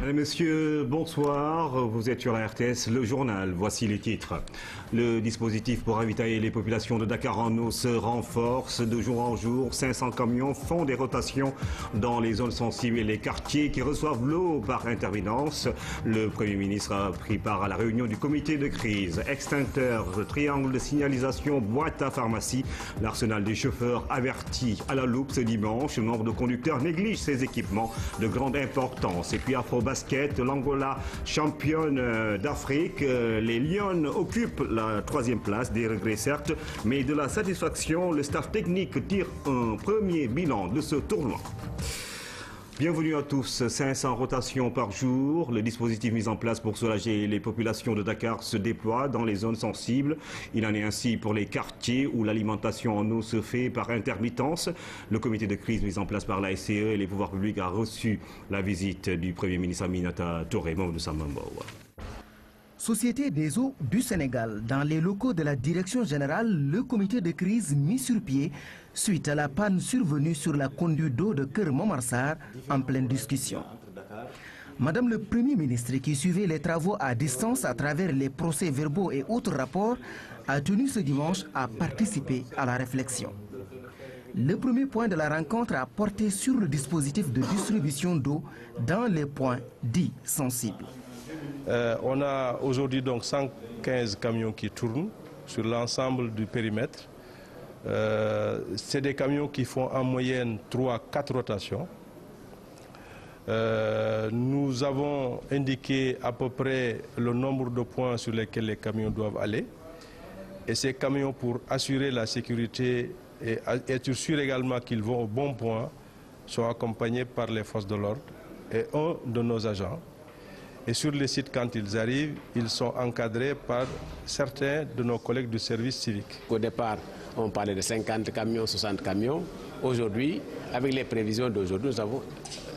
Mesdames, Messieurs, bonsoir. Vous êtes sur la RTS, le journal. Voici les titres. Le dispositif pour ravitailler les populations de Dakar en eau se renforce de jour en jour. 500 camions font des rotations dans les zones sensibles et les quartiers qui reçoivent l'eau par intermittence. Le Premier ministre a pris part à la réunion du comité de crise. Extincteurs, triangle de signalisation, boîte à pharmacie. L'arsenal des chauffeurs avertis à la loupe ce dimanche. Le nombre de conducteurs néglige ces équipements de grande importance. Et puis Afro-Basket, l'Angola championne d'Afrique. Les Lions occupent la 3e place, des regrets certes, mais de la satisfaction. Le staff technique tire un premier bilan de ce tournoi. Bienvenue à tous. 500 rotations par jour. Le dispositif mis en place pour soulager les populations de Dakar se déploie dans les zones sensibles. Il en est ainsi pour les quartiers où l'alimentation en eau se fait par intermittence. Le comité de crise mis en place par la SCE et les pouvoirs publics a reçu la visite du Premier ministre Aminata Touré, membre de Samambo. Société des eaux du Sénégal, dans les locaux de la direction générale, le comité de crise mis sur pied suite à la panne survenue sur la conduite d'eau de Keur Momar Sarr en pleine discussion. Madame le Premier ministre, qui suivait les travaux à distance à travers les procès-verbaux et autres rapports, a tenu ce dimanche à participer à la réflexion. Le premier point de la rencontre a porté sur le dispositif de distribution d'eau dans les points dits sensibles. On a aujourd'hui donc 115 camions qui tournent sur l'ensemble du périmètre. C'est des camions qui font en moyenne 3-4 rotations. Nous avons indiqué à peu près le nombre de points sur lesquels les camions doivent aller. Et ces camions, pour assurer la sécurité et être sûr également qu'ils vont au bon point, sont accompagnés par les forces de l'ordre et un de nos agents. Et sur les sites, quand ils arrivent, ils sont encadrés par certains de nos collègues du service civique. Au départ, on parlait de 50 camions, 60 camions. Aujourd'hui, avec les prévisions d'aujourd'hui, nous avons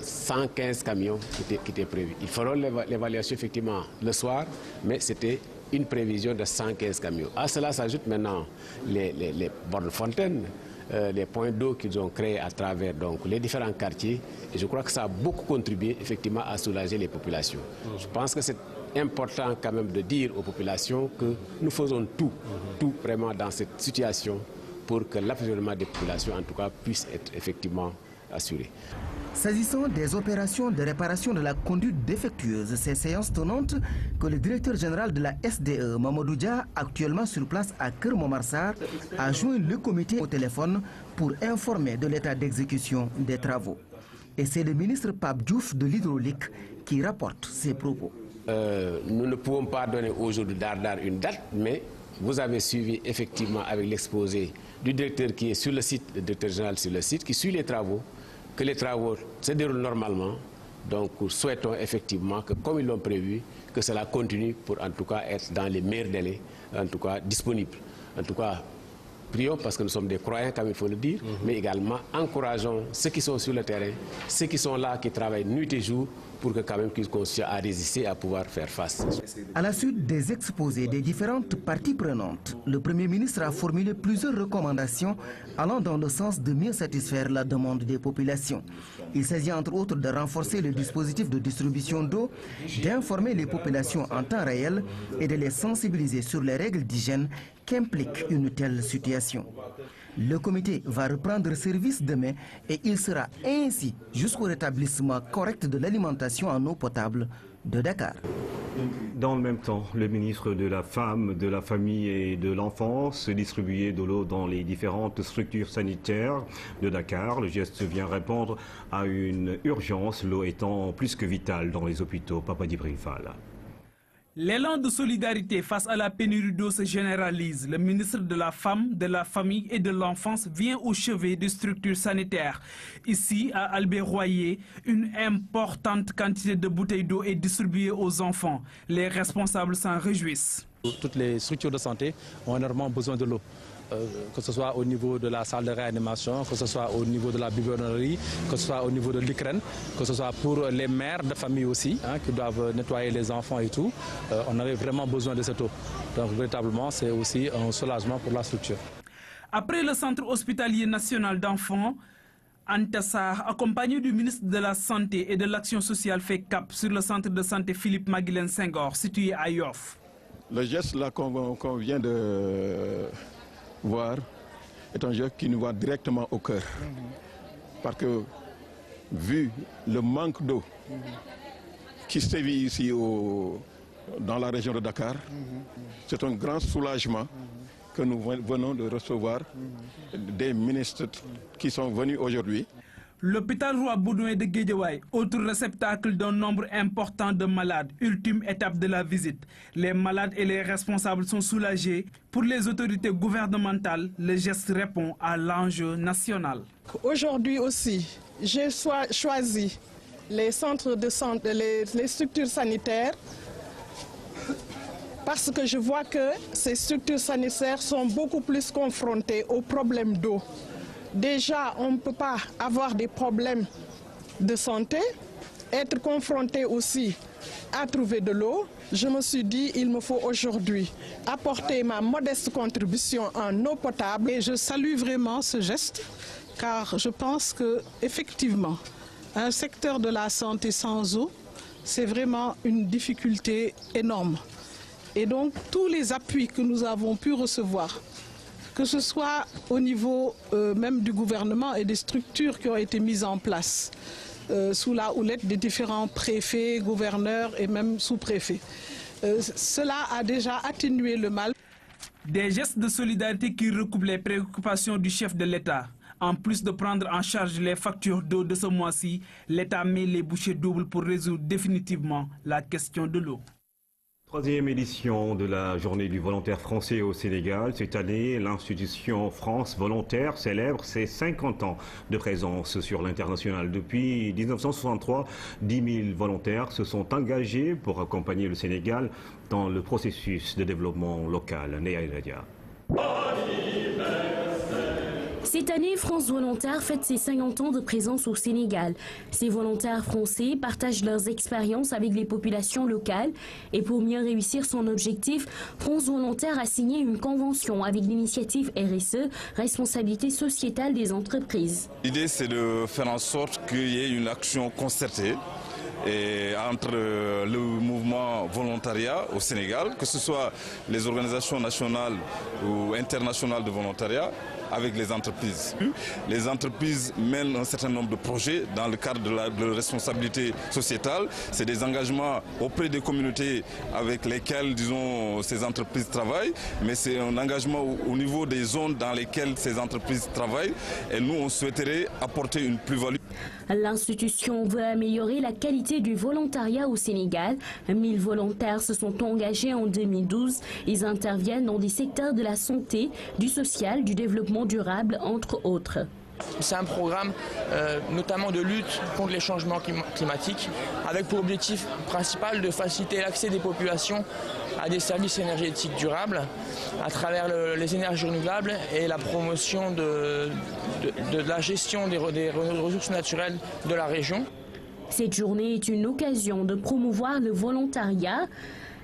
115 camions qui étaient prévus. Ils feront l'évaluation effectivement le soir, mais c'était une prévision de 115 camions. À cela s'ajoutent maintenant les bornes fontaines, les points d'eau qu'ils ont créés à travers donc, les différents quartiers. Et je crois que ça a beaucoup contribué effectivement à soulager les populations. Je pense que c'est important quand même de dire aux populations que nous faisons tout vraiment dans cette situation pour que l'approvisionnement des populations en tout cas puisse être effectivement assuré. S'agissant des opérations de réparation de la conduite défectueuse, ces séances tenantes que le directeur général de la SDE, Mamadou Dia, actuellement sur place à Keur Momar Sarr, a joint le comité au téléphone pour informer de l'état d'exécution des travaux. Et c'est le ministre Pape Diouf de l'hydraulique qui rapporte ces propos. Nous ne pouvons pas donner aujourd'hui une date, mais vous avez suivi effectivement avec l'exposé du directeur qui est sur le site, le directeur général sur le site, qui suit les travaux, que les travaux se déroulent normalement. Donc souhaitons effectivement que, comme ils l'ont prévu, que cela continue pour en tout cas être dans les meilleurs délais, en tout cas disponibles. En tout cas, prions parce que nous sommes des croyants, comme il faut le dire, mais également encourageons ceux qui sont sur le terrain, ceux qui sont là, qui travaillent nuit et jour, pour que quand même qu'ils continuent à résister, à pouvoir faire face. À la suite des exposés des différentes parties prenantes, le Premier ministre a formulé plusieurs recommandations allant dans le sens de mieux satisfaire la demande des populations. Il s'agit entre autres de renforcer le dispositif de distribution d'eau, d'informer les populations en temps réel et de les sensibiliser sur les règles d'hygiène qu'implique une telle situation. Le comité va reprendre service demain et il sera ainsi jusqu'au rétablissement correct de l'alimentation en eau potable de Dakar. Dans le même temps, le ministre de la Femme, de la Famille et de l'Enfance distribuait de l'eau dans les différentes structures sanitaires de Dakar. Le geste vient répondre à une urgence, l'eau étant plus que vitale dans les hôpitaux. Papa Djibril Fall. L'élan de solidarité face à la pénurie d'eau se généralise. Le ministre de la Femme, de la Famille et de l'Enfance vient au chevet des structures sanitaires. Ici, à Albert-Royer, une importante quantité de bouteilles d'eau est distribuée aux enfants. Les responsables s'en réjouissent. Toutes les structures de santé ont énormément besoin de l'eau. Que ce soit au niveau de la salle de réanimation, que ce soit au niveau de la bibliothèque, que ce soit au niveau de l'Ukraine, que ce soit pour les mères de famille aussi, qui doivent nettoyer les enfants et tout. On avait vraiment besoin de cette eau. Donc véritablement, c'est aussi un soulagement pour la structure. Après le centre hospitalier national d'enfants, Anta Sarr, accompagné du ministre de la Santé et de l'Action sociale, fait cap sur le centre de santé Philippe Maguilène Senghor, situé à Yoff. Le geste là qu'on vient de voir est un geste qui nous va directement au cœur. Parce que, vu le manque d'eau qui sévit ici dans la région de Dakar, c'est un grand soulagement que nous venons de recevoir des ministres qui sont venus aujourd'hui. L'hôpital Roi Baudouin de Guédiawaye, autre réceptacle d'un nombre important de malades, ultime étape de la visite. Les malades et les responsables sont soulagés. Pour les autorités gouvernementales, le geste répond à l'enjeu national. Aujourd'hui aussi, j'ai choisi les centres de santé, les structures sanitaires, parce que je vois que ces structures sanitaires sont beaucoup plus confrontées aux problèmes d'eau. Déjà, on ne peut pas avoir des problèmes de santé, être confronté aussi à trouver de l'eau. Je me suis dit, il me faut aujourd'hui apporter ma modeste contribution en eau potable. Et je salue vraiment ce geste, car je pense qu'effectivement, un secteur de la santé sans eau, c'est vraiment une difficulté énorme. Et donc, tous les appuis que nous avons pu recevoir, que ce soit au niveau même du gouvernement et des structures qui ont été mises en place, sous la houlette des différents préfets, gouverneurs et même sous-préfets, cela a déjà atténué le mal. Des gestes de solidarité qui recoupent les préoccupations du chef de l'État. En plus de prendre en charge les factures d'eau de ce mois-ci, l'État met les bouchées doubles pour résoudre définitivement la question de l'eau. Troisième édition de la journée du volontaire français au Sénégal. Cette année, l'institution France Volontaire célèbre ses 50 ans de présence sur l'international. Depuis 1963, 10 000 volontaires se sont engagés pour accompagner le Sénégal dans le processus de développement local. Néa Iradia. Cette année, France Volontaire fête ses 50 ans de présence au Sénégal. Ces volontaires français partagent leurs expériences avec les populations locales et pour mieux réussir son objectif, France Volontaire a signé une convention avec l'initiative RSE, Responsabilité sociétale des entreprises. L'idée, c'est de faire en sorte qu'il y ait une action concertée entre le mouvement volontariat au Sénégal, que ce soit les organisations nationales ou internationales de volontariat, avec les entreprises. Les entreprises mènent un certain nombre de projets dans le cadre de la responsabilité sociétale. C'est des engagements auprès des communautés avec lesquelles, disons, ces entreprises travaillent, mais c'est un engagement au niveau des zones dans lesquelles ces entreprises travaillent. Et nous, on souhaiterait apporter une plus-value. L'institution veut améliorer la qualité du volontariat au Sénégal. 1000 volontaires se sont engagés en 2012. Ils interviennent dans des secteurs de la santé, du social, du développement durable, entre autres. C'est un programme notamment de lutte contre les changements climatiques, avec pour objectif principal de faciliter l'accès des populations à des services énergétiques durables à travers les énergies renouvelables et la promotion de la gestion des ressources naturelles de la région. Cette journée est une occasion de promouvoir le volontariat.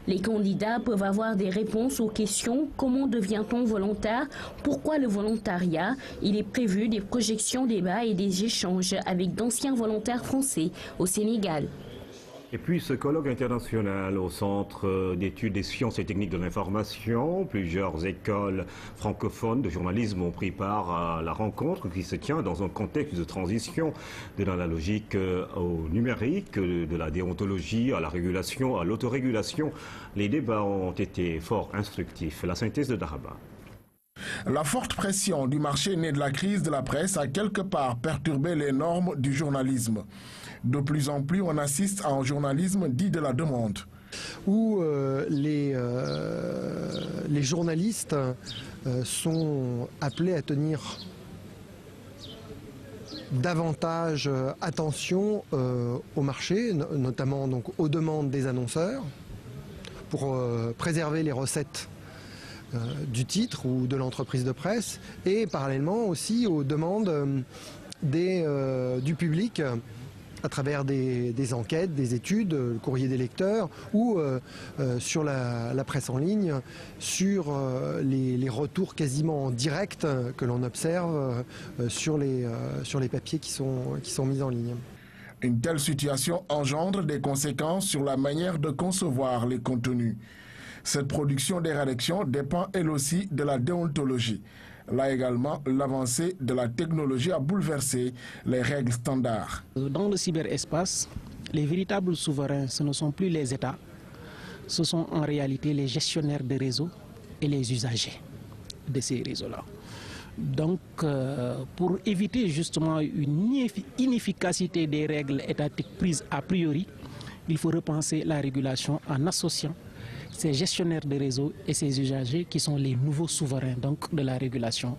Les candidats peuvent avoir des réponses aux questions « Comment devient-on volontaire ? Pourquoi le volontariat ?» Il est prévu des projections, débats et des échanges avec d'anciens volontaires français au Sénégal. Et puis ce colloque international au Centre d'études des sciences et techniques de l'information, plusieurs écoles francophones de journalisme ont pris part à la rencontre qui se tient dans un contexte de transition de la logique au numérique, de la déontologie à la régulation, à l'autorégulation. Les débats ont été fort instructifs. La synthèse de Daraba. La forte pression du marché née de la crise de la presse a quelque part perturbé les normes du journalisme. De plus en plus, on assiste à un journalisme dit de la demande. Où les journalistes sont appelés à tenir davantage attention au marché, notamment donc, aux demandes des annonceurs, pour préserver les recettes du titre ou de l'entreprise de presse, et parallèlement aussi aux demandes du public à travers des enquêtes, des études, le courrier des lecteurs ou sur la presse en ligne, sur les retours quasiment en direct que l'on observe sur les papiers qui sont mis en ligne. Une telle situation engendre des conséquences sur la manière de concevoir les contenus. Cette production des rédactions dépend elle aussi de la déontologie. Là également, l'avancée de la technologie a bouleversé les règles standards. Dans le cyberespace, les véritables souverains, ce ne sont plus les États, ce sont en réalité les gestionnaires de réseaux et les usagers de ces réseaux-là. Donc, pour éviter justement une inefficacité des règles étatiques prises a priori, il faut repenser la régulation en associant ces gestionnaires de réseau et ces usagers qui sont les nouveaux souverains donc, de la régulation.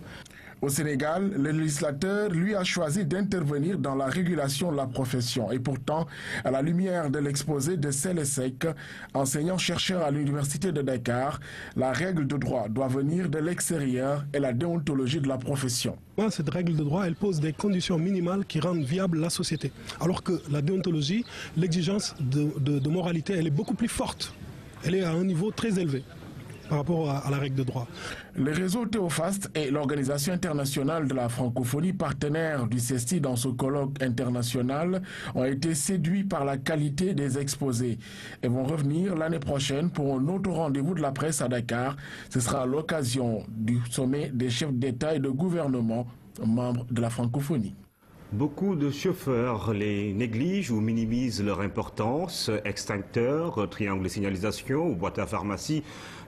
Au Sénégal, le législateur, lui, a choisi d'intervenir dans la régulation de la profession. Et pourtant, à la lumière de l'exposé de Sélesek, enseignant-chercheur à l'Université de Dakar, la règle de droit doit venir de l'extérieur et la déontologie de la profession. Cette règle de droit, elle pose des conditions minimales qui rendent viable la société. Alors que la déontologie, l'exigence de moralité, elle est beaucoup plus forte. Elle est à un niveau très élevé par rapport à la règle de droit. Le réseau Théophast et l'Organisation internationale de la francophonie, partenaire du CESTI dans ce colloque international, ont été séduits par la qualité des exposés et vont revenir l'année prochaine pour un autre rendez-vous de la presse à Dakar. Ce sera à l'occasion du sommet des chefs d'État et de gouvernement membres de la francophonie. Beaucoup de chauffeurs les négligent ou minimisent leur importance. Extincteurs, triangles de signalisation ou boîtes à pharmacie,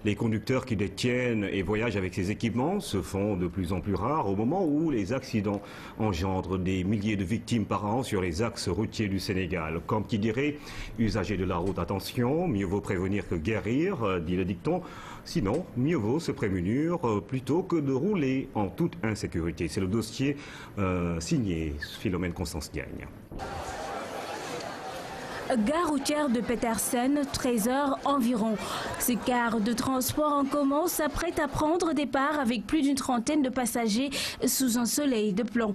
les conducteurs qui détiennent et voyagent avec ces équipements se font de plus en plus rares au moment où les accidents engendrent des milliers de victimes par an sur les axes routiers du Sénégal. Comme qui dirait, usagers de la route, attention, mieux vaut prévenir que guérir, dit le dicton. Sinon, mieux vaut se prémunir plutôt que de rouler en toute insécurité. C'est le dossier signé Philomène Constance Diagne. Gare routière de Petersen, 13 heures environ. Ce car de transport en commun s'apprête à prendre départ avec plus d'une trentaine de passagers sous un soleil de plomb.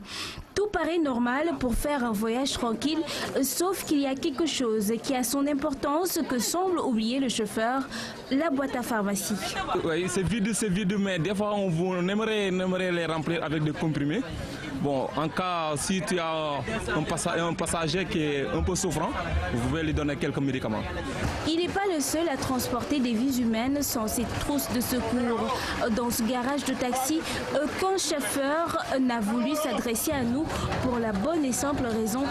Tout paraît normal pour faire un voyage tranquille, sauf qu'il y a quelque chose qui a son importance que semble oublier le chauffeur, la boîte à pharmacie. Oui, c'est vide, mais des fois on aimerait les remplir avec des comprimés. Bon, en cas, si tu as un passager qui est un peu souffrant, vous pouvez lui donner quelques médicaments. Il n'est pas le seul à transporter des vies humaines sans ces trousses de secours. Dans ce garage de taxi, aucun chauffeur n'a voulu s'adresser à nous pour la bonne et simple raison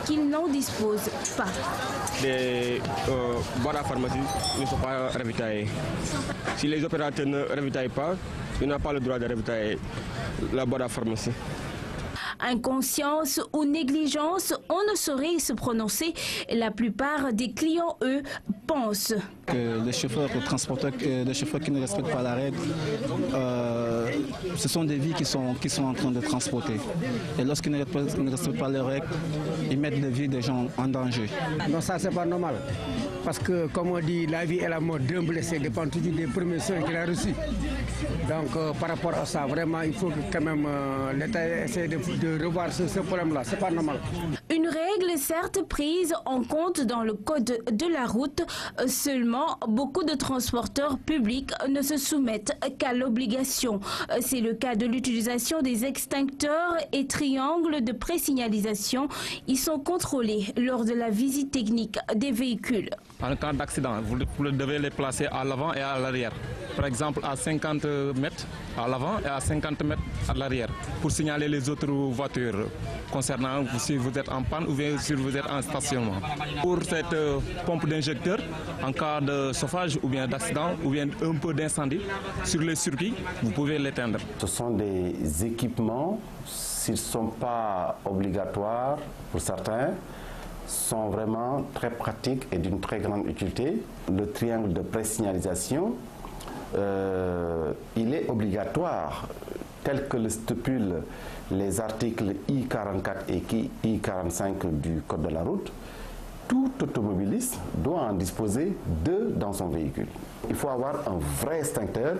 qu'il n'en dispose pas. Les boîtes à pharmacie ne sont pas ravitaillées. Si les opérateurs ne ravitaillent pas, ils n'ont pas le droit de ravitailler la boîte à pharmacie. Inconscience ou négligence, on ne saurait se prononcer. La plupart des clients, eux, pensent que les chauffeurs, les transporteurs, les chauffeurs qui ne respectent pas la règle, ce sont des vies qui sont en train de transporter. Et lorsqu'ils ne respectent pas les règles, ils mettent les vies des gens en danger. Non, ça c'est pas normal. Parce que, comme on dit, la vie et la mort d'un blessé dépend toujours des premiers soins qu'il a reçus. Donc, par rapport à ça, vraiment, il faut que quand même l'État essaie de revoir ce problème-là. C'est pas normal. Une règle, certes, prise en compte dans le code de la route. Seulement, beaucoup de transporteurs publics ne se soumettent qu'à l'obligation. C'est le cas de l'utilisation des extincteurs et triangles de présignalisation. Ils sont contrôlés lors de la visite technique des véhicules. En cas d'accident, vous devez les placer à l'avant et à l'arrière. Par exemple, à 50 mètres à l'avant et à 50 mètres à l'arrière, pour signaler les autres voitures concernant si vous êtes en panne ou bien si vous êtes en stationnement. Pour cette pompe d'injecteur, en cas de chauffage ou bien d'accident ou bien un peu d'incendie sur les circuits, vous pouvez l'éteindre. Ce sont des équipements, s'ils ne sont pas obligatoires pour certains, sont vraiment très pratiques et d'une très grande utilité. Le triangle de présignalisation, il est obligatoire, tel que le stipulent les articles I44 et I45 du Code de la route. Tout automobiliste doit en disposer deux dans son véhicule. Il faut avoir un vrai extincteur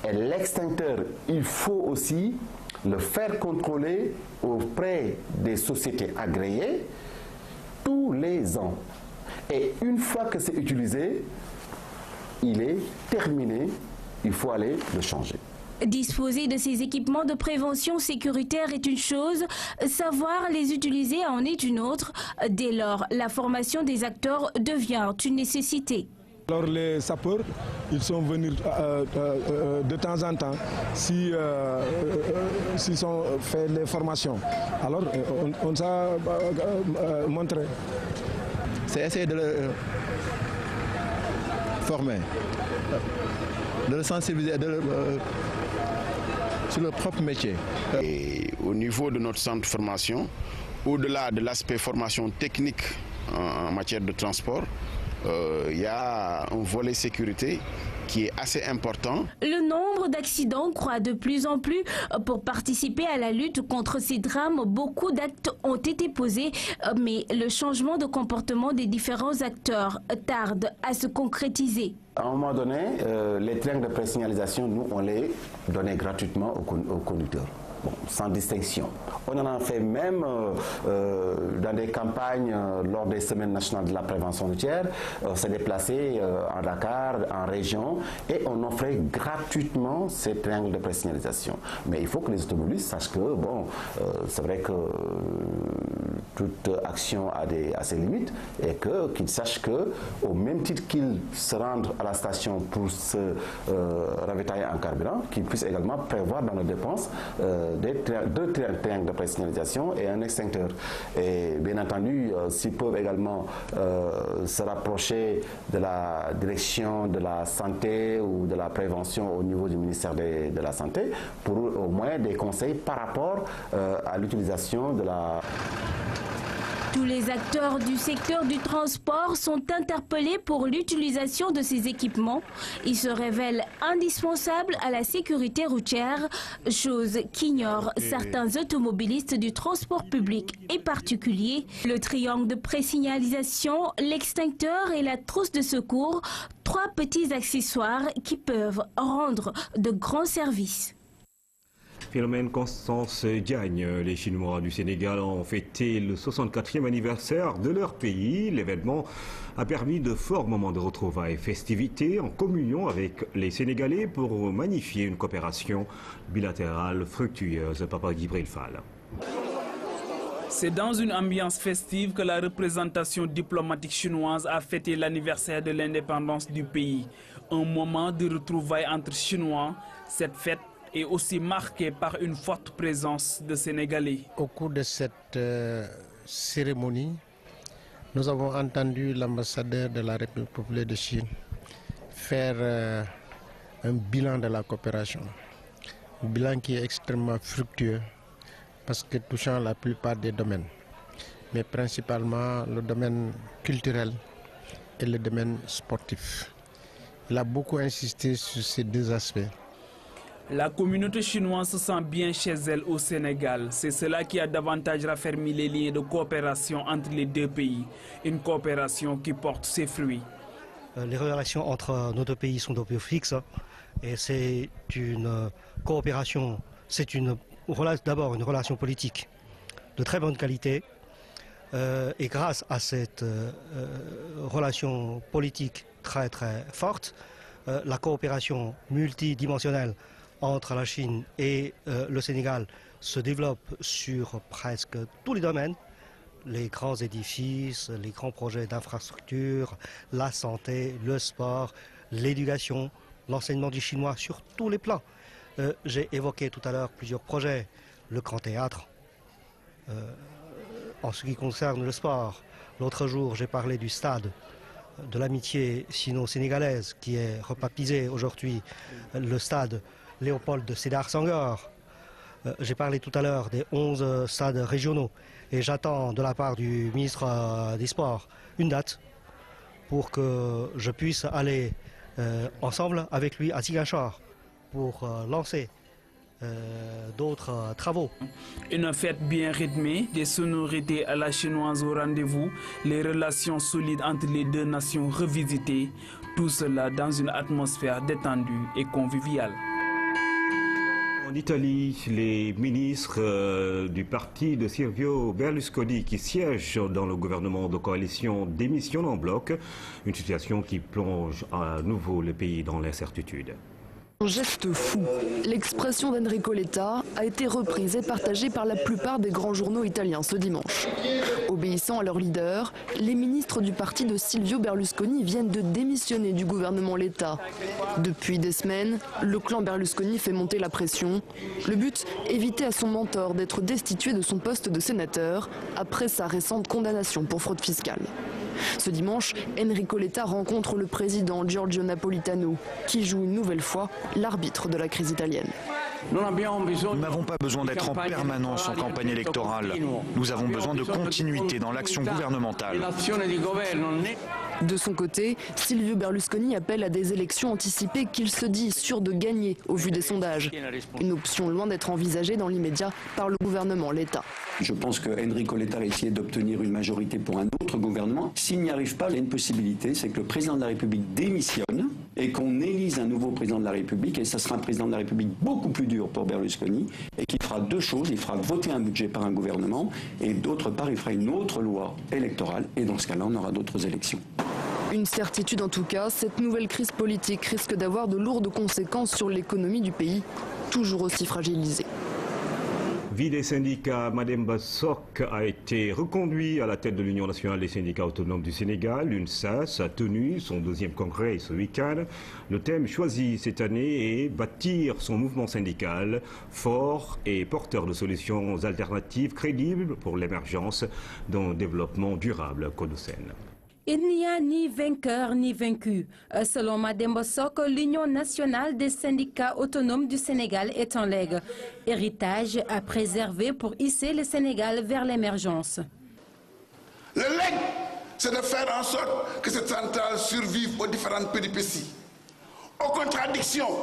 et l'extincteur, il faut aussi le faire contrôler auprès des sociétés agréées Parlez-en. Et une fois que c'est utilisé, il est terminé, il faut aller le changer. Disposer de ces équipements de prévention sécuritaire est une chose, savoir les utiliser en est une autre. Dès lors, la formation des acteurs devient une nécessité. Alors les sapeurs, ils sont venus de temps en temps s'ils ont fait des formations. Alors on s'est montré. C'est essayer de le former, de le sensibiliser sur leur propre métier. Et au niveau de notre centre de formation, au-delà de l'aspect formation technique en matière de transport, il y a un volet sécurité qui est assez important. Le nombre d'accidents croît de plus en plus. Pour participer à la lutte contre ces drames, beaucoup d'actes ont été posés, mais le changement de comportement des différents acteurs tarde à se concrétiser. À un moment donné, les triangles de présignalisation, nous, on les donnait gratuitement aux conducteurs. Bon, sans distinction. On en a fait même dans des campagnes lors des semaines nationales de la prévention routière. On s'est déplacé à Dakar, en région, et on offrait gratuitement ces triangles de présignalisation. Mais il faut que les automobilistes sachent que, bon, c'est vrai que toute action a ses limites, et qu'ils sachent que, au même titre qu'ils se rendent à la station pour se ravitailler en carburant, qu'ils puissent également prévoir dans leurs dépenses deux triangles de présignalisation et un extincteur. Et bien entendu, s'ils peuvent également se rapprocher de la direction de la santé ou de la prévention au niveau du ministère de la Santé pour au moins des conseils par rapport à l'utilisation de la... Tous les acteurs du secteur du transport sont interpellés pour l'utilisation de ces équipements. Ils se révèlent indispensables à la sécurité routière, chose qu'ignorent certains automobilistes du transport public et particulier. Le triangle de présignalisation, l'extincteur et la trousse de secours, 3 petits accessoires qui peuvent rendre de grands services. Philomène Constance Diagne, les Chinois du Sénégal ont fêté le 64e anniversaire de leur pays. L'événement a permis de forts moments de retrouvailles et festivités en communion avec les Sénégalais pour magnifier une coopération bilatérale fructueuse. Papa Djibril Fall. C'est dans une ambiance festive que la représentation diplomatique chinoise a fêté l'anniversaire de l'indépendance du pays. Un moment de retrouvailles entre Chinois. Cette fête est aussi marquée par une forte présence de Sénégalais. Au cours de cette cérémonie, nous avons entendu l'ambassadeur de la République populaire de Chine faire un bilan de la coopération. Un bilan qui est extrêmement fructueux parce que touchant la plupart des domaines, mais principalement le domaine culturel et le domaine sportif. Il a beaucoup insisté sur ces 2 aspects. La communauté chinoise se sent bien chez elle au Sénégal. C'est cela qui a davantage raffermi les liens de coopération entre les 2 pays. Une coopération qui porte ses fruits. Les relations entre nos 2 pays sont depuis fixes et c'est une coopération, c'est d'abord une relation politique de très bonne qualité et grâce à cette relation politique très très forte, la coopération multidimensionnelle entre la Chine et le Sénégal se développe sur presque tous les domaines, les grands édifices, les grands projets d'infrastructure, la santé, le sport, l'éducation, l'enseignement du chinois sur tous les plans. J'ai évoqué tout à l'heure plusieurs projets, le Grand Théâtre, en ce qui concerne le sport. L'autre jour, j'ai parlé du stade de l'amitié sino-sénégalaise qui est rebaptisé aujourd'hui le stade Léopold de Sédar Senghor. J'ai parlé tout à l'heure des 11 stades régionaux et j'attends de la part du ministre des Sports une date pour que je puisse aller ensemble avec lui à Ziguinchor pour lancer d'autres travaux. Une fête bien rythmée, des sonorités à la chinoise au rendez-vous, les relations solides entre les 2 nations revisitées, tout cela dans une atmosphère détendue et conviviale. En Italie, les ministres du parti de Silvio Berlusconi qui siègent dans le gouvernement de coalition démissionnent en bloc, une situation qui plonge à nouveau le pays dans l'incertitude. Un geste fou. L'expression d'Enrico Letta a été reprise et partagée par la plupart des grands journaux italiens ce dimanche. Obéissant à leur leader, les ministres du parti de Silvio Berlusconi viennent de démissionner du gouvernement Letta. Depuis des semaines, le clan Berlusconi fait monter la pression. Le but, éviter à son mentor d'être destitué de son poste de sénateur après sa récente condamnation pour fraude fiscale. Ce dimanche, Enrico Letta rencontre le président Giorgio Napolitano, qui joue une nouvelle fois l'arbitre de la crise italienne. Nous n'avons pas besoin d'être en permanence en campagne électorale. Nous avons besoin de continuité dans l'action gouvernementale. De son côté, Silvio Berlusconi appelle à des élections anticipées qu'il se dit sûr de gagner au vu des sondages. Une option loin d'être envisagée dans l'immédiat par le gouvernement Letta. Je pense que Enrico Letta a essayé d'obtenir une majorité pour un autre gouvernement. S'il n'y arrive pas, il y a une possibilité, c'est que le président de la République démissionne et qu'on élise un nouveau président de la République. Et ça sera un président de la République beaucoup plus dur pour Berlusconi et qui fera deux choses. Il fera voter un budget par un gouvernement et d'autre part, il fera une autre loi électorale. Et dans ce cas-là, on aura d'autres élections. Une certitude en tout cas, cette nouvelle crise politique risque d'avoir de lourdes conséquences sur l'économie du pays, toujours aussi fragilisée. Vie des syndicats, Mademba Sok a été reconduit à la tête de l'Union nationale des syndicats autonomes du Sénégal. L'UNSAS a tenu son deuxième congrès ce week-end. Le thème choisi cette année est bâtir son mouvement syndical fort et porteur de solutions alternatives crédibles pour l'émergence d'un développement durable codocène. Il n'y a ni vainqueur ni vaincu. Selon Mademba Sok, l'Union nationale des syndicats autonomes du Sénégal est un legs, héritage à préserver pour hisser le Sénégal vers l'émergence. Le legs, c'est de faire en sorte que cette centrale survive aux différentes péripéties, aux contradictions,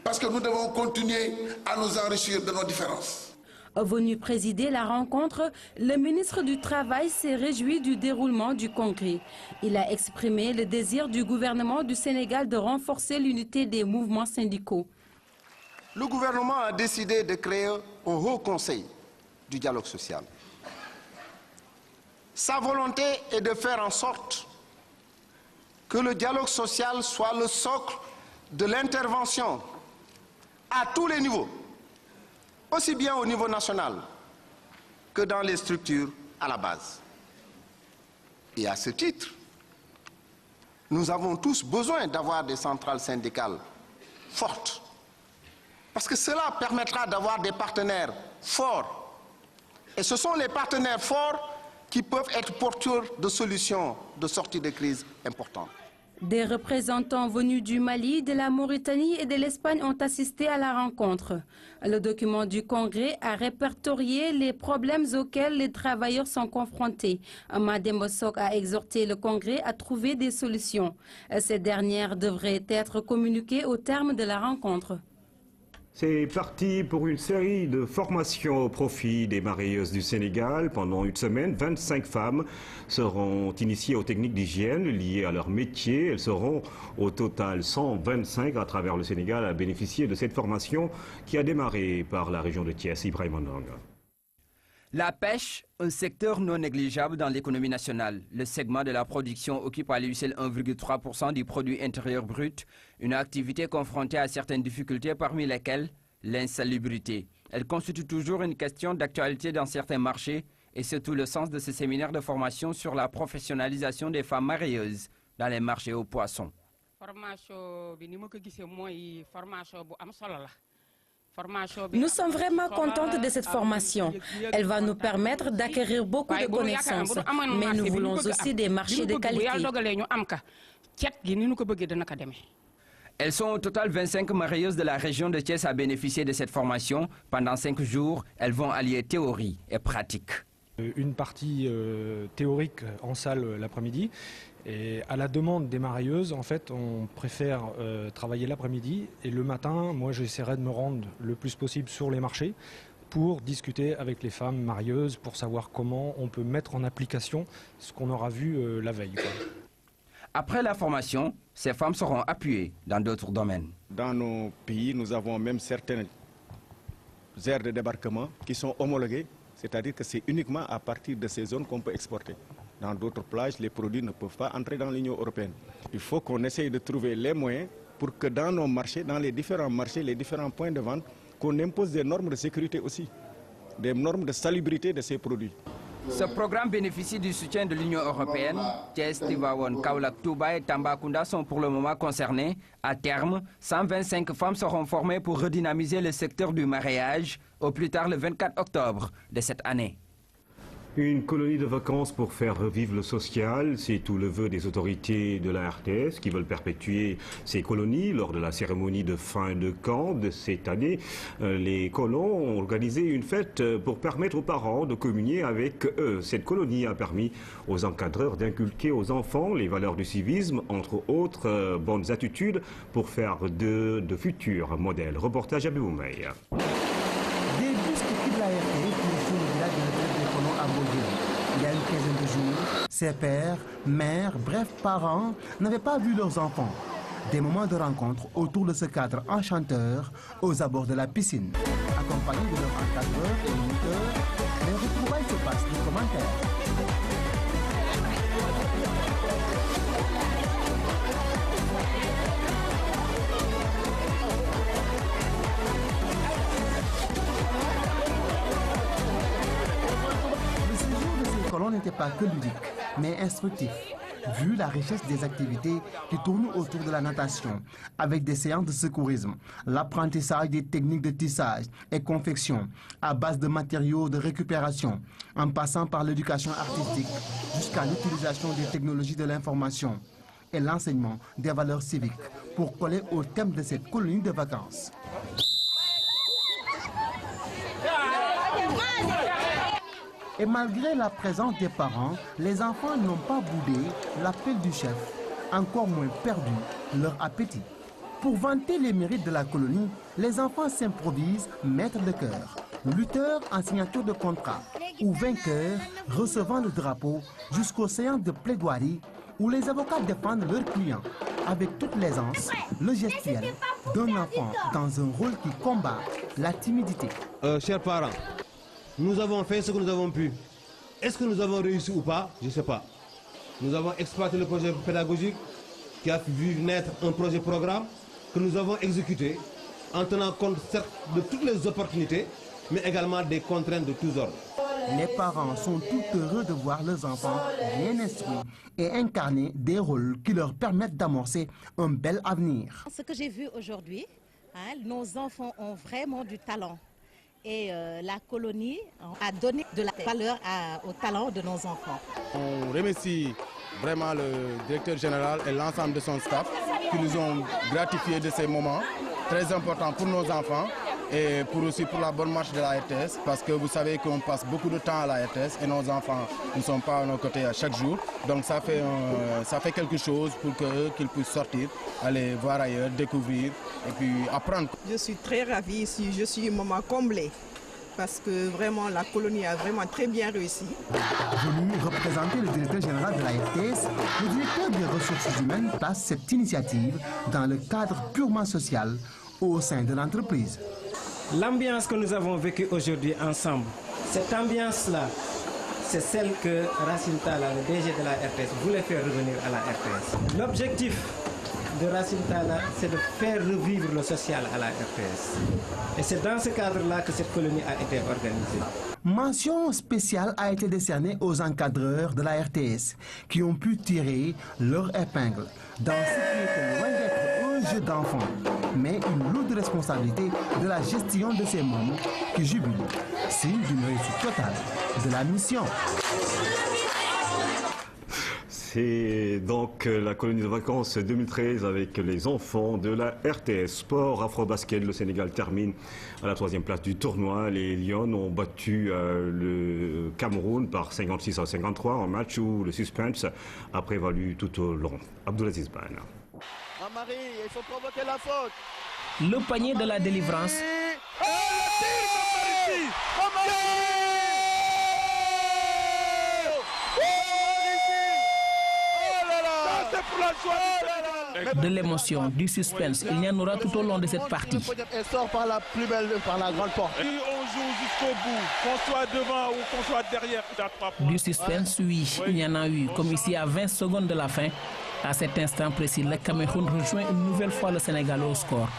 parce que nous devons continuer à nous enrichir de nos différences. Venu présider la rencontre, le ministre du Travail s'est réjoui du déroulement du congrès. Il a exprimé le désir du gouvernement du Sénégal de renforcer l'unité des mouvements syndicaux. Le gouvernement a décidé de créer un haut conseil du dialogue social. Sa volonté est de faire en sorte que le dialogue social soit le socle de l'intervention à tous les niveaux, aussi bien au niveau national que dans les structures à la base. Et à ce titre, nous avons tous besoin d'avoir des centrales syndicales fortes, parce que cela permettra d'avoir des partenaires forts. Et ce sont les partenaires forts qui peuvent être porteurs de solutions de sortie de crise importantes. Des représentants venus du Mali, de la Mauritanie et de l'Espagne ont assisté à la rencontre. Le document du Congrès a répertorié les problèmes auxquels les travailleurs sont confrontés. Mademba Sok a exhorté le Congrès à trouver des solutions. Ces dernières devraient être communiquées au terme de la rencontre. C'est parti pour une série de formations au profit des marieuses du Sénégal. Pendant une semaine, 25 femmes seront initiées aux techniques d'hygiène liées à leur métier. Elles seront au total 125 à travers le Sénégal à bénéficier de cette formation qui a démarré par la région de Thiès. Ibrahim Ondong. La pêche, un secteur non négligeable dans l'économie nationale. Le segment de la production occupe à lui seul 1,3% du produit intérieur brut, une activité confrontée à certaines difficultés parmi lesquelles l'insalubrité. Elle constitue toujours une question d'actualité dans certains marchés et c'est tout le sens de ce séminaire de formation sur la professionnalisation des femmes marieuses dans les marchés aux poissons. Nous sommes vraiment contentes de cette formation. Elle va nous permettre d'acquérir beaucoup de connaissances, mais nous voulons aussi des marchés de qualité. Elles sont au total 25 marieuses de la région de Thiès à bénéficier de cette formation. Pendant 5 jours, elles vont allier théorie et pratique. Une partie théorique en salle l'après-midi. Et à la demande des marieuses, en fait, on préfère travailler l'après-midi. Et le matin, moi, j'essaierai de me rendre le plus possible sur les marchés pour discuter avec les femmes marieuses, pour savoir comment on peut mettre en application ce qu'on aura vu la veille, quoi. Après la formation, ces femmes seront appuyées dans d'autres domaines. Dans nos pays, nous avons même certaines aires de débarquement qui sont homologuées, c'est-à-dire que c'est uniquement à partir de ces zones qu'on peut exporter. Dans d'autres plages, les produits ne peuvent pas entrer dans l'Union européenne. Il faut qu'on essaye de trouver les moyens pour que dans nos marchés, dans les différents marchés, les différents points de vente, qu'on impose des normes de sécurité aussi, des normes de salubrité de ces produits. Ce programme bénéficie du soutien de l'Union européenne. Thiès, Tivaouane, Kaolack, Touba et Tambacounda sont pour le moment concernés. À terme, 125 femmes seront formées pour redynamiser le secteur du mareyage au plus tard le 24 octobre de cette année. Une colonie de vacances pour faire revivre le social, c'est tout le vœu des autorités de la RTS qui veulent perpétuer ces colonies. Lors de la cérémonie de fin de camp de cette année, les colons ont organisé une fête pour permettre aux parents de communier avec eux. Cette colonie a permis aux encadreurs d'inculquer aux enfants les valeurs du civisme, entre autres bonnes attitudes, pour faire de futurs modèles. Reportage à Boumeille. Des bus qui quittent la RTS pour le village de retraite des colons à Beauvais. Il y a une quinzaine de jours, ses pères, mères, bref parents n'avaient pas vu leurs enfants. Des moments de rencontre autour de ce cadre enchanteur aux abords de la piscine. Accompagnés de leurs encadreurs et moniteurs, les retrouvailles se passent de commentaires. N'était pas que ludique, mais instructif, vu la richesse des activités qui tournent autour de la natation, avec des séances de secourisme, l'apprentissage des techniques de tissage et confection à base de matériaux de récupération, en passant par l'éducation artistique jusqu'à l'utilisation des technologies de l'information et l'enseignement des valeurs civiques pour coller au thème de cette colonie de vacances. Et malgré la présence des parents, les enfants n'ont pas boudé l'appel du chef, encore moins perdu leur appétit. Pour vanter les mérites de la colonie, les enfants s'improvisent maîtres de chœur, lutteurs en signature de contrat ou vainqueurs recevant le drapeau jusqu'aux séances de plaidoirie où les avocats défendent leurs clients avec toute l'aisance, le gestuel d'un enfant dans un rôle qui combat la timidité. Chers parents, nous avons fait ce que nous avons pu. Est-ce que nous avons réussi ou pas? Je ne sais pas. Nous avons exploité le projet pédagogique qui a vu naître un projet programme que nous avons exécuté en tenant compte certes de toutes les opportunités, mais également des contraintes de tous ordres. Les parents sont tout heureux de voir leurs enfants bien instruits et incarner des rôles qui leur permettent d'amorcer un bel avenir. Ce que j'ai vu aujourd'hui, nos enfants ont vraiment du talent. Et la colonie a donné de la valeur au talent de nos enfants. On remercie vraiment le directeur général et l'ensemble de son staff qui nous ont gratifié de ces moments très importants pour nos enfants et aussi pour la bonne marche de la RTS, parce que vous savez qu'on passe beaucoup de temps à la RTS et nos enfants ne sont pas à nos côtés à chaque jour. Donc ça fait quelque chose pour qu'ils puissent sortir, aller voir ailleurs, découvrir et puis apprendre. Je suis très ravie ici, je suis une maman comblée parce que vraiment la colonie a vraiment très bien réussi. Venu représenter le directeur général de la RTS, le directeur des ressources humaines place cette initiative dans le cadre purement social au sein de l'entreprise. L'ambiance que nous avons vécue aujourd'hui ensemble, cette ambiance-là, c'est celle que Racine Talla, le DG de la RTS, voulait faire revenir à la RTS. L'objectif de Racine Talla, c'est de faire revivre le social à la RTS. Et c'est dans ce cadre-là que cette colonie a été organisée. Mention spéciale a été décernée aux encadreurs de la RTS qui ont pu tirer leur épingle dans ce qui était loin d'être un jeu d'enfant, mais une lourde responsabilité de la gestion de ces membres qui jubilent, signe d'une réussite totale de la mission. C'est donc la colonie de vacances 2013 avec les enfants de la RTS. Sport Afro-Basket, le Sénégal termine à la 3e place du tournoi. Les Lions ont battu le Cameroun par 56-53, un match où le suspense a prévalu tout au long. Abdoulaziz Ban. Marie, il faut provoquer la faute. Le panier de la délivrance. Oh, le tir de Marie. Oh là là. Ça, c'est pour la joie. De l'émotion, du suspense, il y en aura tout au long de cette partie. Elle sort par la plus belle, par la grande porte. Et on joue jusqu'au bout, qu'on soit devant ou qu'on soit derrière. Du suspense, oui, il y en a eu, comme ici à 20 secondes de la fin. À cet instant précis, le Cameroun rejoint une nouvelle fois le Sénégal au score.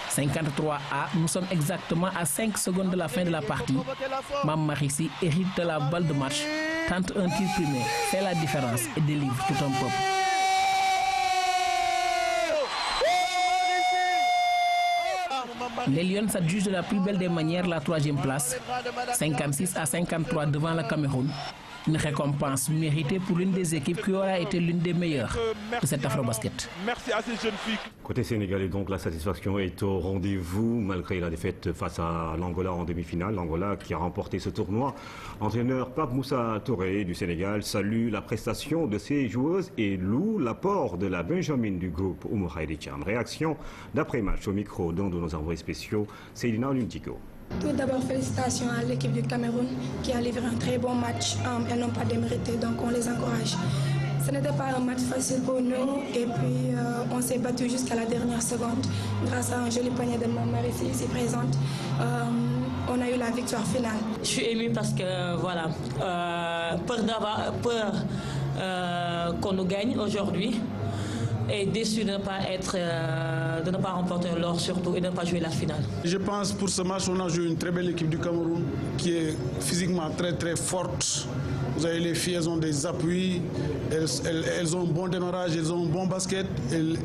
53 à, nous sommes exactement à 5 secondes de la fin de la partie. Mam Marissi hérite de la balle de match, tente un tir primé, fait la différence et délivre tout un peuple. Les Lions s'adjugent de la plus belle des manières la 3e place, 56 à 53 devant le Cameroun. Une récompense méritée pour l'une des équipes qui aura été l'une des meilleures de cet Afrobasket. Merci à ces jeunes filles. Côté sénégalais, donc, la satisfaction est au rendez-vous malgré la défaite face à l'Angola en demi-finale. L'Angola qui a remporté ce tournoi. Entraîneur Pape Moussa Touré du Sénégal salue la prestation de ses joueuses et loue l'apport de la Benjamin du groupe Oumou Khayri Thiam. Réaction d'après-match au micro d'un de nos envoyés spéciaux, Seydina Luntigo. Tout d'abord, félicitations à l'équipe du Cameroun qui a livré un très bon match. Elles n'ont pas démérité, donc on les encourage. Ce n'était pas un match facile pour nous et puis on s'est battu jusqu'à la dernière seconde. Grâce à un joli panier de Marie ici présente, on a eu la victoire finale. Je suis émue parce que voilà, peur qu'on nous gagne aujourd'hui. Et déçu de ne pas remporter l'or surtout et de ne pas jouer la finale. Je pense pour ce match, on a joué une très belle équipe du Cameroun qui est physiquement très très forte. Vous avez les filles, elles ont des appuis, elles ont un bon démarrage, elles ont un bon basket. Il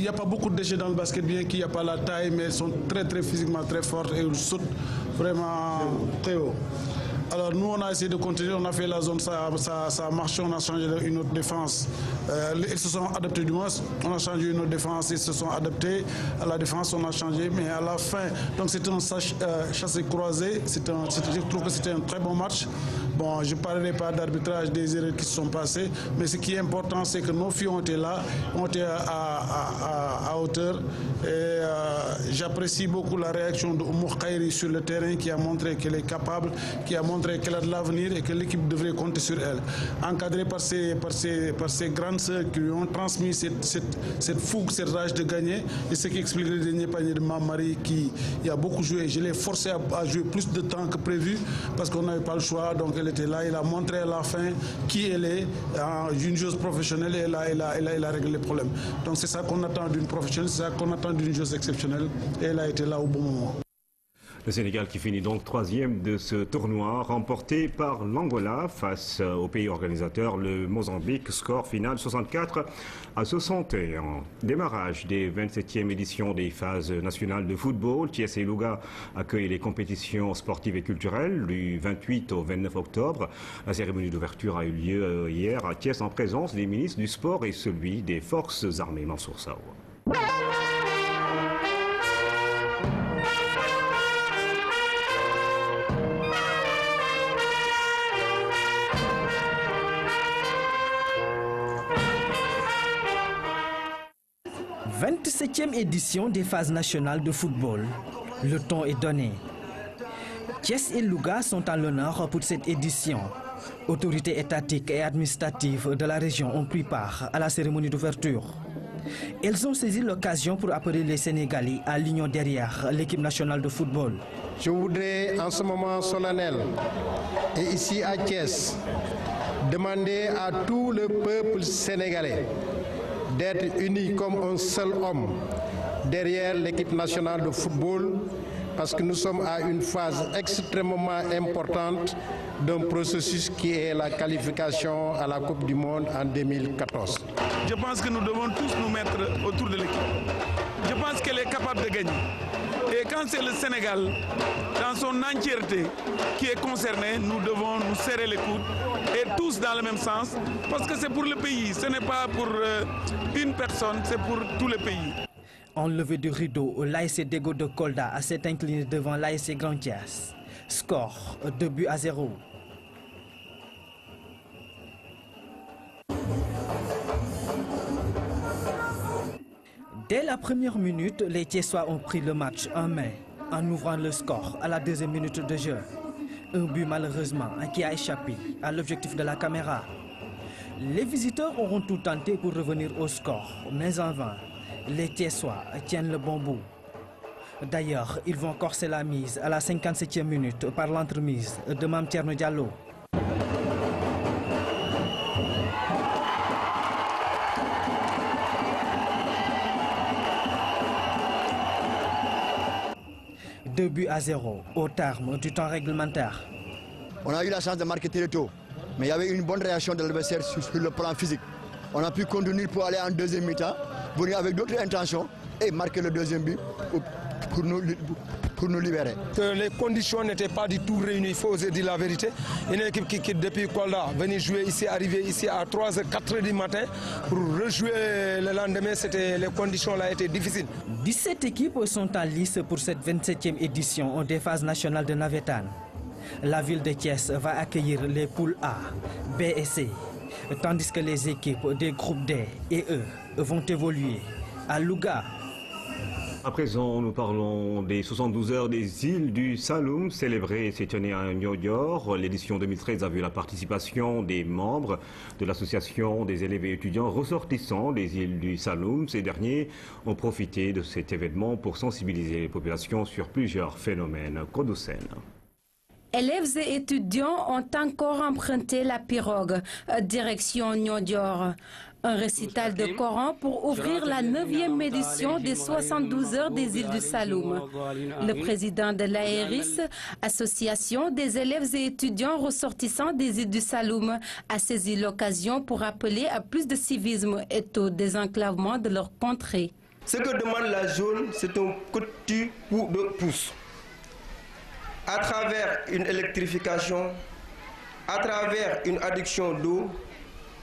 n'y a pas beaucoup de déchets dans le basket, bien qu'il n'y a pas la taille, mais elles sont très très physiquement très fortes et elles sautent vraiment très haut. Alors nous on a essayé de continuer, on a fait la zone, ça a marché, on a changé une autre défense. Ils se sont adaptés du moins, on a changé une autre défense, ils se sont adaptés à la défense, on a changé, mais à la fin, donc c'était un chassé-croisé, je trouve que c'était un très bon match. Bon, je ne parlerai pas d'arbitrage des erreurs qui se sont passées, mais ce qui est important, c'est que nos filles ont été là, ont été à hauteur. Et j'apprécie beaucoup la réaction de Oumou Khayri sur le terrain qui a montré qu'elle est capable, qui a montré qu'elle a de l'avenir et que l'équipe devrait compter sur elle. Encadrée par ses grandes sœurs qui lui ont transmis cette fougue, cette rage de gagner. Et ce qui explique le dernier panier de Mamari qui a beaucoup joué. Je l'ai forcé à jouer plus de temps que prévu parce qu'on n'avait pas le choix. Donc elle était là, il a montré à la fin qui elle est, une joueuse professionnelle et elle a réglé les problèmes. Donc c'est ça qu'on attend d'une professionnelle, c'est ça qu'on attend d'une joueuse exceptionnelle et elle a été là au bon moment. Le Sénégal qui finit donc 3e de ce tournoi, remporté par l'Angola face au pays organisateur, le Mozambique, score final 64 à 61. Démarrage des 27e éditions des phases nationales de football. Thiès et Louga accueillent les compétitions sportives et culturelles du 28 au 29 octobre. La cérémonie d'ouverture a eu lieu hier à Thiès en présence des ministres du sport et celui des forces armées. Mansour Saoua. « 27e édition des phases nationales de football. Le ton est donné. Thiès et Louga sont à l'honneur pour cette édition. Autorités étatiques et administratives de la région ont pris part à la cérémonie d'ouverture. Elles ont saisi l'occasion pour appeler les Sénégalais à l'union derrière l'équipe nationale de football. Je voudrais en ce moment solennel et ici à Thiès demander à tout le peuple sénégalais d'être unis comme un seul homme derrière l'équipe nationale de football parce que nous sommes à une phase extrêmement importante d'un processus qui est la qualification à la Coupe du Monde en 2014. Je pense que nous devons tous nous mettre autour de l'équipe. Je pense qu'elle est capable de gagner. Et quand c'est le Sénégal, dans son entièreté, qui est concerné, nous devons nous serrer les coudes et tous dans le même sens, parce que c'est pour le pays, ce n'est pas pour une personne, c'est pour tout le pays. En levée du rideau, l'ASC Dego de Kolda s'est incliné devant l'ASC Grand Thiès. Score 2-0. Dès la première minute, les Thiessois ont pris le match en main en ouvrant le score à la deuxième minute de jeu. Un but malheureusement qui a échappé à l'objectif de la caméra. Les visiteurs auront tout tenté pour revenir au score, mais en vain. Les Thiessois tiennent le bon bout. D'ailleurs, ils vont corser la mise à la 57e minute par l'entremise de Mame Thierno Diallo. Deux buts à 0 au terme du temps réglementaire. On a eu la chance de marquer très tôt, mais il y avait une bonne réaction de l'adversaire sur le plan physique. On a pu contenir pour aller en deuxième mi-temps, venir avec d'autres intentions et marquer le deuxième but pour nous libérer. Les conditions n'étaient pas du tout réunies, il faut oser dire la vérité. Une équipe qui quitte depuis Kolda, venir jouer ici, arriver ici à 3h, 4h du matin pour rejouer le lendemain, les conditions là étaient difficiles. 17 équipes sont en lice pour cette 27e édition des phases nationales de Navétane. La ville de Thiès va accueillir les poules A, B et C, tandis que les équipes des groupes D et E vont évoluer à Louga. À présent, nous parlons des 72 heures des îles du Saloum, célébrées et s'est tenue à Niodior. L'édition 2013 a vu la participation des membres de l'association des élèves et étudiants ressortissants des îles du Saloum. Ces derniers ont profité de cet événement pour sensibiliser les populations sur plusieurs phénomènes. Kodoussen. Élèves et étudiants ont encore emprunté la pirogue, direction Niodior. Un récital de Coran pour ouvrir la 9e édition des 72 heures des îles du Saloum. Le président de l'AERIS, Association des élèves et étudiants ressortissants des îles du Saloum, a saisi l'occasion pour appeler à plus de civisme et au désenclavement de leur contrée. Ce que demande la zone, c'est un petit coup de pouce. À travers une électrification, à travers une adduction d'eau,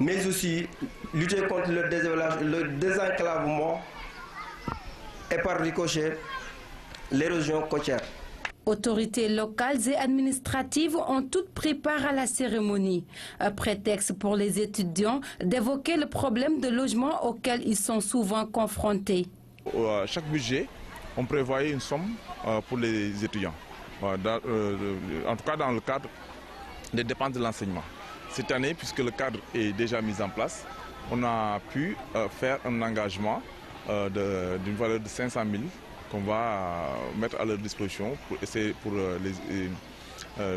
mais aussi lutter contre le désenclavement et par ricochet l'érosion côtière. Autorités locales et administratives ont toutes pris part à la cérémonie. Un prétexte pour les étudiants d'évoquer le problème de logement auquel ils sont souvent confrontés. À chaque budget, on prévoyait une somme pour les étudiants. En tout cas dans le cadre des dépenses de l'enseignement. Cette année, puisque le cadre est déjà mis en place, on a pu faire un engagement d'une valeur de 500 000 qu'on va mettre à leur disposition pour essayer pour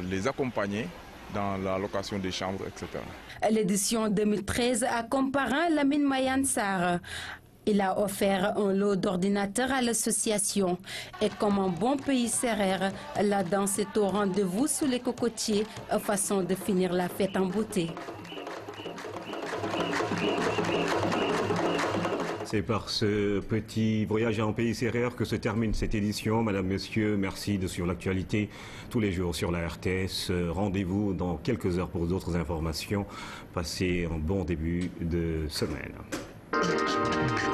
les accompagner dans la location des chambres, etc. L'édition 2013 a comparé Lamine Mayansar. Il a offert un lot d'ordinateurs à l'association. Et comme un bon pays serrère, la danse est au rendez-vous sous les cocotiers, façon de finir la fête en beauté. C'est par ce petit voyage en pays serrère que se termine cette édition. Madame, Monsieur, merci de suivre l'actualité tous les jours sur la RTS. Rendez-vous dans quelques heures pour d'autres informations. Passez un bon début de semaine.